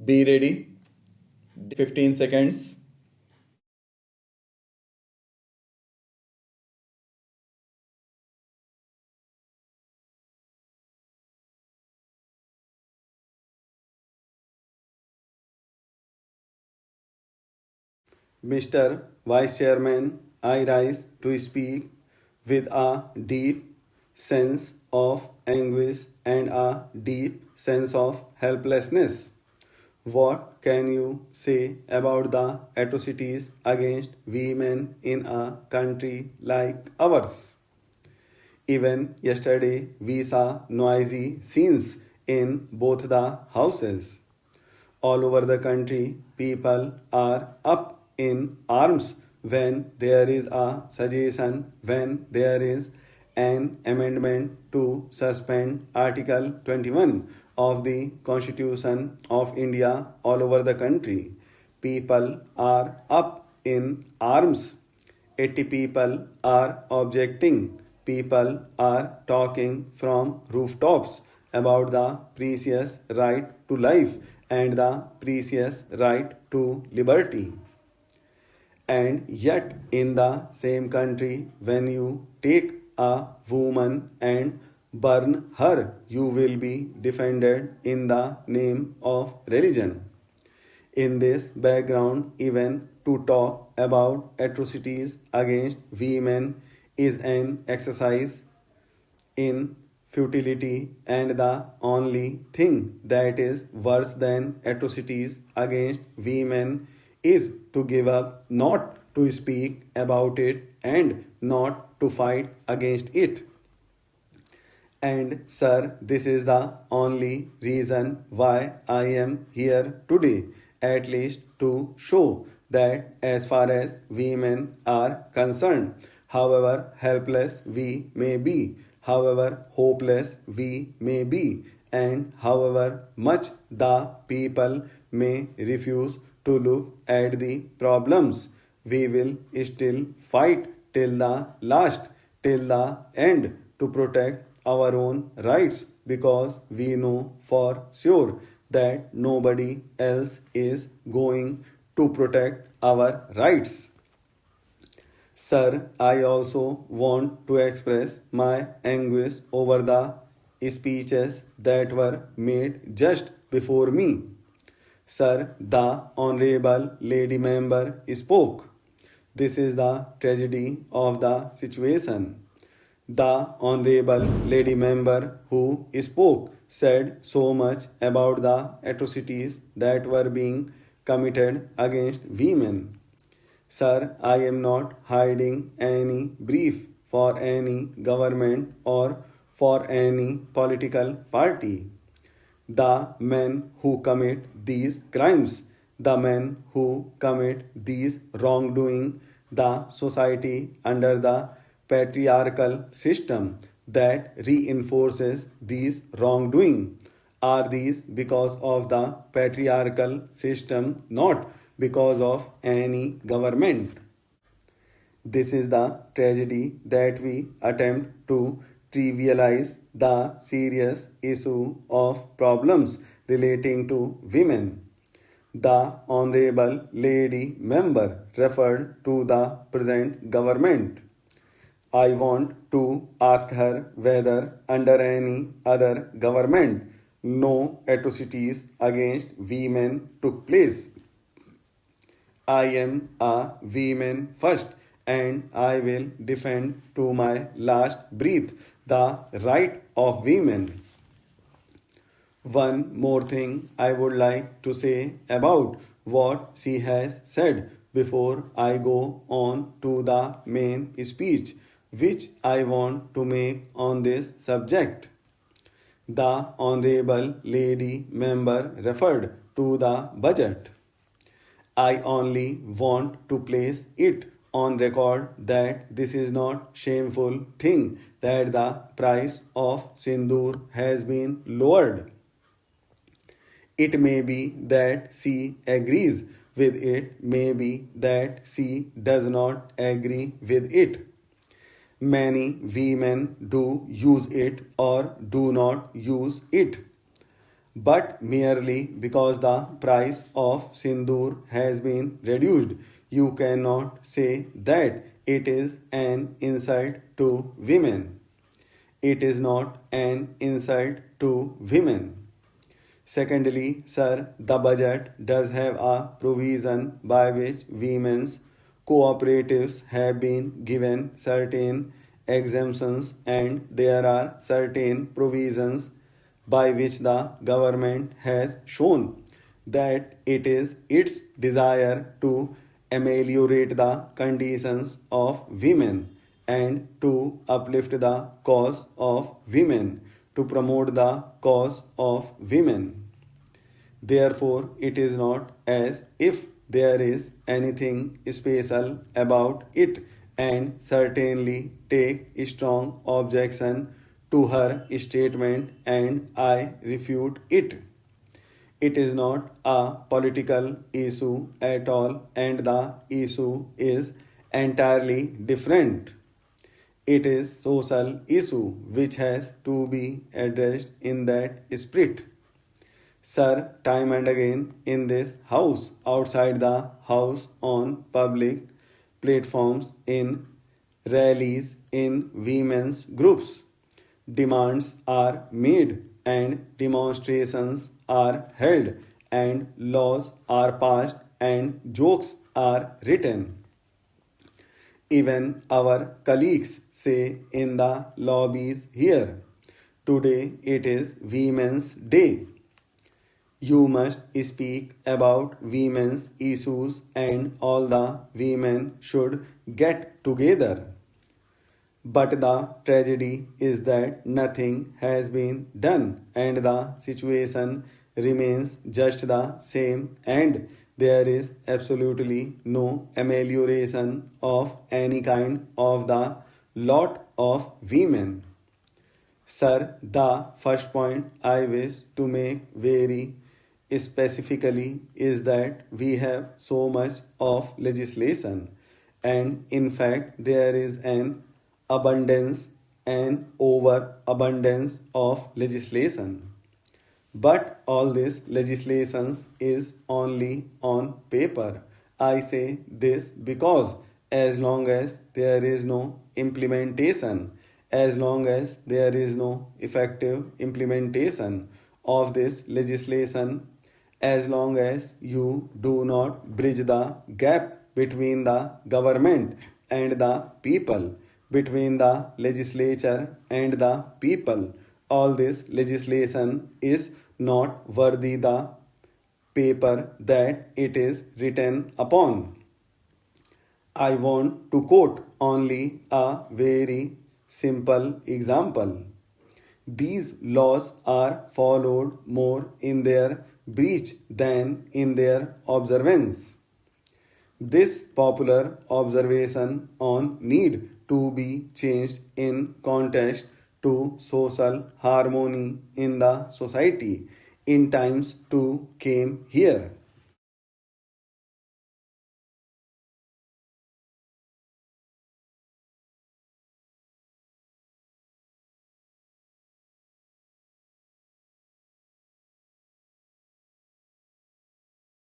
Be ready. 15 seconds. Mr. Vice Chairman, I rise to speak with a deep sense of anguish and a deep sense of helplessness. What can you say about the atrocities against women in a country like ours? Even yesterday, we saw noisy scenes in both the houses. All over the country, people are up in arms when there is a suggestion, when there is an amendment to suspend Article 21 of the Constitution of India all over the country. People are up in arms. 80 people are objecting. People are talking from rooftops about the precious right to life and the precious right to liberty. And yet, in the same country, when you take a woman and burn her, you will be defended in the name of religion. In this background, even to talk about atrocities against women is an exercise in futility, and the only thing that is worse than atrocities against women is to give up, not to speak about it, and not to fight against it. And, sir, this is the only reason why I am here today, at least to show that as far as women are concerned, however helpless we may be, however hopeless we may be, and however much the people may refuse to look at the problems, we will still fight till the last, till the end to protect our own rights because we know for sure that nobody else is going to protect our rights. Sir, I also want to express my anguish over the speeches that were made just before me. Sir, the Honorable Lady Member spoke. This is the tragedy of the situation. The Honorable Lady Member who spoke said so much about the atrocities that were being committed against women. Sir, I am not hiding any brief for any government or for any political party. The men who commit these crimes, the men who commit these wrongdoing, the society under the patriarchal system that reinforces these wrongdoing. Are these because of the patriarchal system, not because of any government? This is the tragedy that we attempt to trivialize the serious issue of problems relating to women. The Honorable Lady Member referred to the present government. I want to ask her whether under any other government no atrocities against women took place. I am a woman first, and I will defend to my last breath the right of women. One more thing I would like to say about what she has said before I go on to the main speech which I want to make on this subject. The Honorable Lady Member referred to the budget. I only want to place it on record that this is not shameful thing that the price of sindoor has been lowered. It may be that she agrees with it, may be that she does not agree with it. Many women do use it or do not use it. But merely because the price of sindoor has been reduced, you cannot say that it is an insult to women. It is not an insult to women. Secondly, sir, the budget does have a provision by which women's cooperatives have been given certain exemptions, and there are certain provisions by which the government has shown that it is its desire to ameliorate the conditions of women and to uplift the cause of women, to promote the cause of women. Therefore, it is not as if there is anything special about it, and certainly take strong objection to her statement, and I refute it. It is not a political issue at all, and the issue is entirely different. It is social issue which has to be addressed in that spirit. Sir, time and again in this house, outside the house, on public platforms, in rallies, in women's groups, demands are made and demonstrations are held and laws are passed and jokes are written. Even our colleagues say in the lobbies here, today it is Women's Day. You must speak about women's issues and all the women should get together. But the tragedy is that nothing has been done and the situation remains just the same, and there is absolutely no amelioration of any kind of the lot of women. Sir, the first point I wish to make very specifically is that we have so much of legislation, and in fact, there is an abundance and overabundance of legislation. But all this legislation is only on paper. I say this because as long as there is no implementation, as long as there is no effective implementation of this legislation, as long as you do not bridge the gap between the government and the people, between the legislature and the people, all this legislation is not worthy the paper that it is written upon. I want to quote only a very simple example. These laws are followed more in their breach than in their observance. This popular observation on need to be changed in context to social harmony in the society in times to came here.